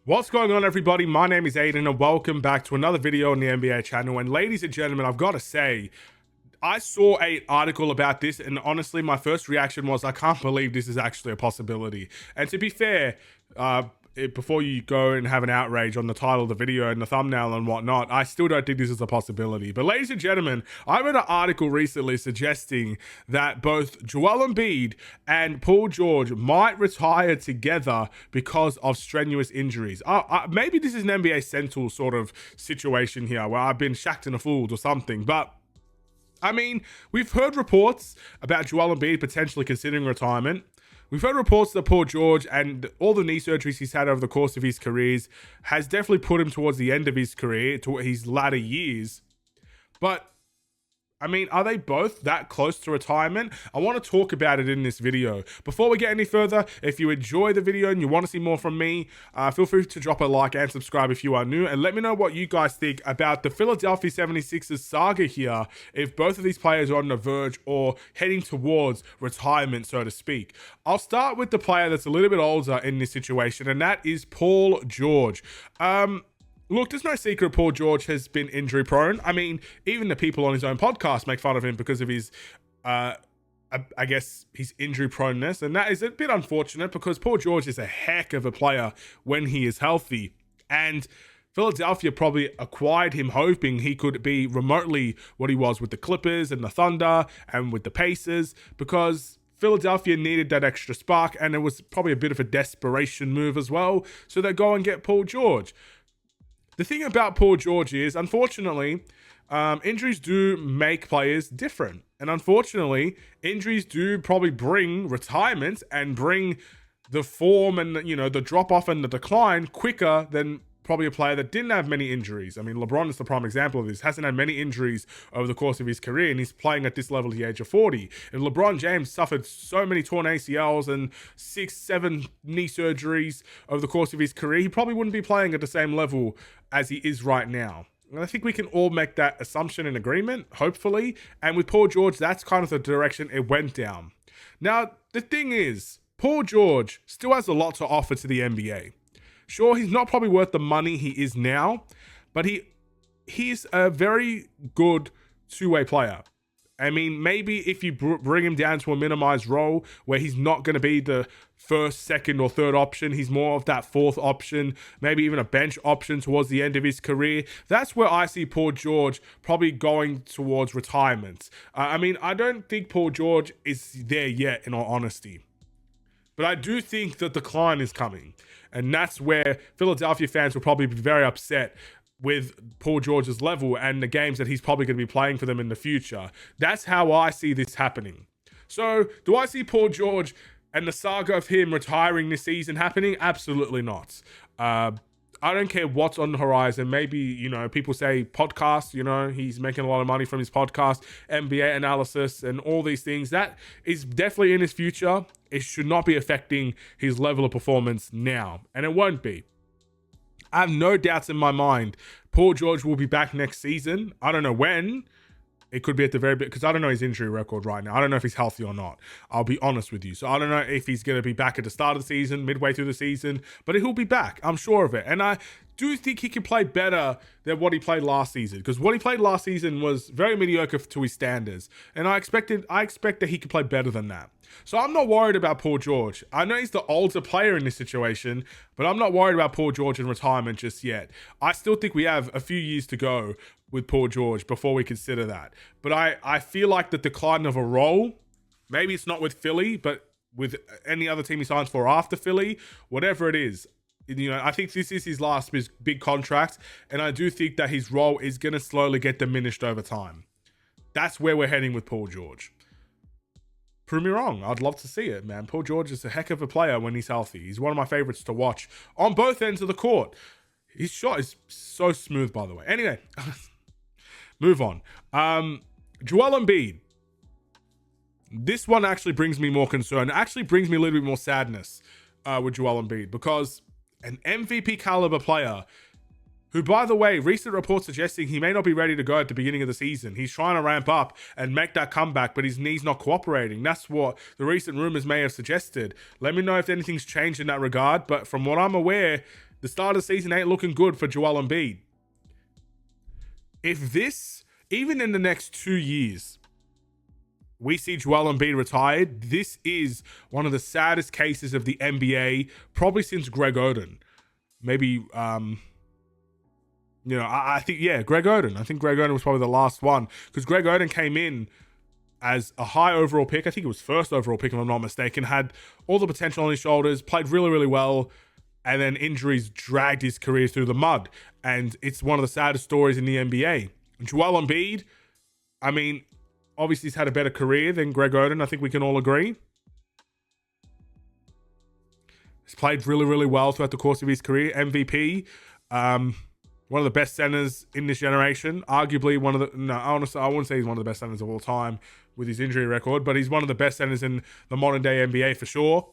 What's going on, everybody? My name is Aiden and welcome back to another video on the NBA channel. And ladies and gentlemen, I've got to say, I saw an article about this and honestly my first reaction was I can't believe this is actually a possibility. And to be fair, before you go and have an outrage on the title of the video and the thumbnail and whatnot, I still don't think this is a possibility. But ladies and gentlemen, I read an article recently suggesting that both Joel Embiid and Paul George might retire together because of strenuous injuries. Maybe this is an NBA Central sort of situation here where I've been shacked and fooled or something, but I mean, we've heard reports about Joel Embiid potentially considering retirement. We've heard reports that Paul George and all the knee surgeries he's had over the course of his careers has definitely put him towards the end of his career, to his latter years. But I mean, are they both that close to retirement? I want to talk about it in this video. Before we get any further, if you enjoy the video and you want to see more from me, feel free to drop a like and subscribe if you are new. And let me know what you guys think about the Philadelphia 76ers saga here, if both of these players are on the verge or heading towards retirement, so to speak. I'll start with the player that's a little bit older in this situation, and that is Paul George. Look, there's no secret Paul George has been injury prone. I mean, even the people on his own podcast make fun of him because of his, I guess, his injury proneness. And that is a bit unfortunate because Paul George is a heck of a player when he is healthy. And Philadelphia probably acquired him hoping he could be remotely what he was with the Clippers and the Thunder and with the Pacers, because Philadelphia needed that extra spark and it was probably a bit of a desperation move as well. So they go and get Paul George. The thing about Paul George is, unfortunately, injuries do make players different. And unfortunately, injuries do probably bring retirement and bring the form and, the drop-off and the decline quicker than probably a player that didn't have many injuries. I mean, LeBron is the prime example of this. Hasn't had many injuries over the course of his career, and he's playing at this level at the age of 40. If LeBron James suffered so many torn ACLs and 6-7 knee surgeries over the course of his career, he probably wouldn't be playing at the same level as he is right now. And I think we can all make that assumption and agreement, hopefully. And with Paul George, that's kind of the direction it went down. Now, the thing is, Paul George still has a lot to offer to the NBA. Sure, he's not probably worth the money he is now, but he's a very good two-way player. I mean, maybe if you bring him down to a minimized role where he's not going to be the first, second, or third option, he's more of that fourth option, maybe even a bench option towards the end of his career. That's where I see Paul George probably going towards retirement. I mean, I don't think Paul George is there yet, in all honesty. But I do think the decline is coming. And that's where Philadelphia fans will probably be very upset with Paul George's level and the games that he's probably going to be playing for them in the future. That's how I see this happening. So, do I see Paul George and the saga of him retiring this season happening? Absolutely not. I don't care what's on the horizon. Maybe, people say podcast, he's making a lot of money from his podcast, NBA analysis and all these things. That is definitely in his future. It should not be affecting his level of performance now. And it won't be. I have no doubts in my mind Paul George will be back next season. I don't know when. It could be at the very bit, because I don't know his injury record right now. I don't know if he's healthy or not. I'll be honest with you. So I don't know if he's going to be back at the start of the season, midway through the season, but he'll be back. I'm sure of it. And I do think he can play better than what he played last season, because what he played last season was very mediocre to his standards. And I expect that he could play better than that. So I'm not worried about Paul George. I know he's the older player in this situation, but I'm not worried about Paul George in retirement just yet. I still think we have a few years to go with Paul George before we consider that. But I feel like the decline of a role, maybe it's not with Philly, but with any other team he signs for after Philly, whatever it is, I think this is his last big contract, and I do think that his role is going to slowly get diminished over time. That's where we're heading with Paul George. Prove me wrong. I'd love to see it, man. Paul George is a heck of a player when he's healthy. He's one of my favorites to watch on both ends of the court. His shot is so smooth, by the way. Anyway, move on. Joel Embiid. This one actually brings me more concern. It actually brings me a little bit more sadness with Joel Embiid, because an MVP caliber player who, by the way, recent reports suggesting he may not be ready to go at the beginning of the season. He's trying to ramp up and make that comeback, but his knee's not cooperating. That's what the recent rumors may have suggested. Let me know if anything's changed in that regard, but from what I'm aware, The start of the season ain't looking good for Joel Embiid. If this, even in the next 2 years, we see Joel Embiid retired, this is one of the saddest cases of the NBA, probably since Greg Oden. Maybe, I think, Greg Oden. I think Greg Oden was probably the last one, because Greg Oden came in as a high overall pick. I think it was first overall pick, if I'm not mistaken, had all the potential on his shoulders, played really, really well, and then injuries dragged his career through the mud. And it's one of the saddest stories in the NBA. Joel Embiid, I mean, obviously he's had a better career than Greg Oden. I think we can all agree. He's played really, really well throughout the course of his career. MVP, one of the best centers in this generation. Arguably one of the, honestly, I wouldn't say he's one of the best centers of all time with his injury record, but he's one of the best centers in the modern day NBA for sure.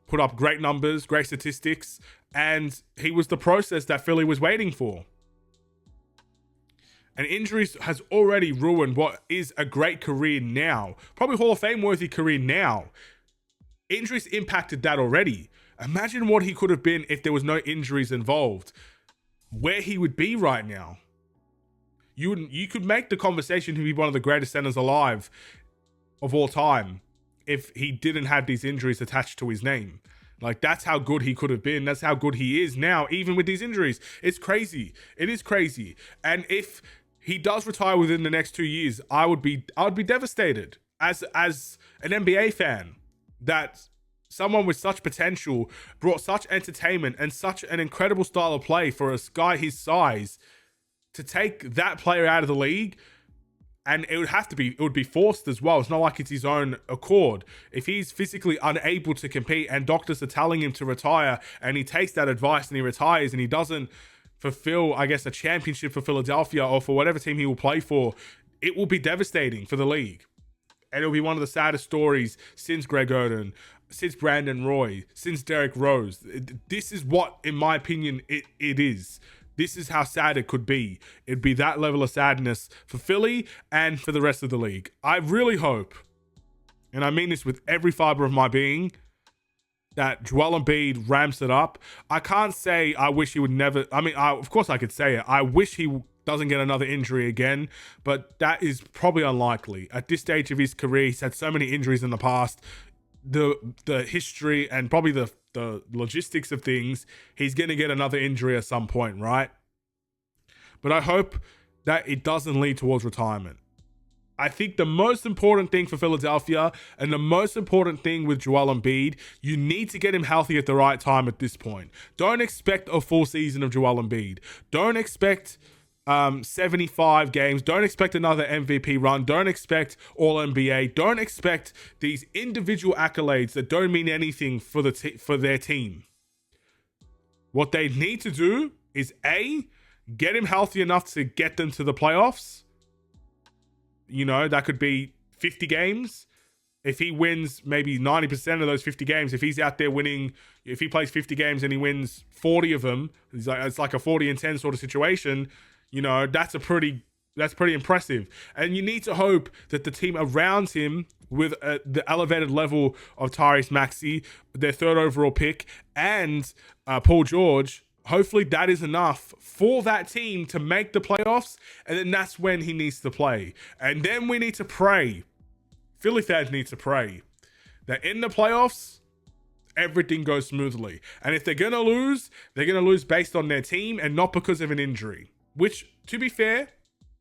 Put up great numbers, great statistics, and he was the process that Philly was waiting for. And injuries has already ruined what is a great career now. Probably Hall of Fame worthy career now. Injuries impacted that already. Imagine what he could have been if there was no injuries involved. Where he would be right now. You could make the conversation to be one of the greatest centers alive of all time if he didn't have these injuries attached to his name. Like, that's how good he could have been. That's how good he is now, even with these injuries. It's crazy. It is crazy. And if he does retire within the next 2 years, I would be devastated as an NBA fan that someone with such potential brought such entertainment and such an incredible style of play for a guy his size to take that player out of the league. And it would be forced as well. It's not like it's his own accord. If he's physically unable to compete and doctors are telling him to retire and he takes that advice and he retires and he doesn't fulfill, I guess, a championship for Philadelphia or for whatever team he will play for, it will be devastating for the league. And it'll be one of the saddest stories since Greg Oden, since Brandon Roy, since Derrick Rose. This is what, in my opinion, it is. This is how sad it could be. It'd be that level of sadness for Philly and for the rest of the league. I really hope, and I mean this with every fiber of my being, that Joel Embiid ramps it up. I can't say I wish he would never... of course I could say it. I wish he doesn't get another injury again, but that is probably unlikely. At this stage of his career, he's had so many injuries in the past. The history and probably the logistics of things, he's going to get another injury at some point, right? But I hope that it doesn't lead towards retirement. I think the most important thing for Philadelphia and the most important thing with Joel Embiid, you need to get him healthy at the right time at this point. Don't expect a full season of Joel Embiid. Don't expect 75 games. Don't expect another MVP run. Don't expect All-NBA. Don't expect these individual accolades that don't mean anything for their team. What they need to do is A, get him healthy enough to get them to the playoffs. That could be 50 games. If he wins maybe 90% of those 50 games, if he's out there winning, if he plays 50 games and he wins 40 of them, it's like a 40-10 sort of situation. That's pretty impressive. And you need to hope that the team around him with the elevated level of Tyrese Maxey, their third overall pick, and Paul George, hopefully that is enough for that team to make the playoffs. And then that's when he needs to play. And then we need to pray. Philly fans need to pray that in the playoffs, everything goes smoothly. And if they're going to lose, they're going to lose based on their team and not because of an injury. Which, to be fair,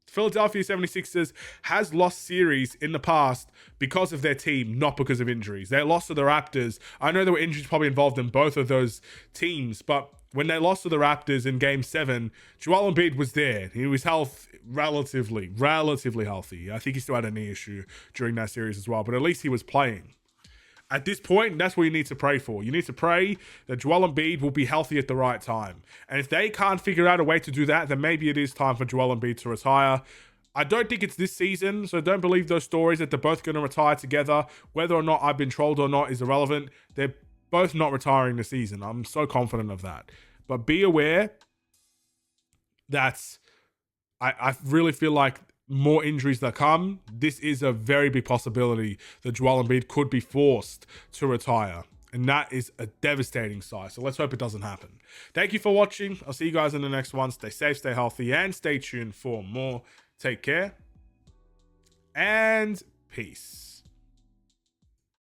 Philadelphia 76ers has lost series in the past because of their team, not because of injuries. They lost to the Raptors. I know there were injuries probably involved in both of those teams, but when they lost to the Raptors in Game 7, Joel Embiid was there. He was relatively healthy. I think he still had a knee issue during that series as well, but at least he was playing. At this point, that's what you need to pray for. You need to pray that Joel Embiid will be healthy at the right time. And if they can't figure out a way to do that, then maybe it is time for Joel Embiid to retire. I don't think it's this season, so don't believe those stories that they're both going to retire together. Whether or not I've been trolled or not is irrelevant. They're both not retiring this season. I'm so confident of that. But be aware that I really feel like more injuries that come, this is a very big possibility that Joel Embiid could be forced to retire. And that is a devastating sight. So let's hope it doesn't happen. Thank you for watching. I'll see you guys in the next one. Stay safe, stay healthy, and stay tuned for more. Take care. And peace.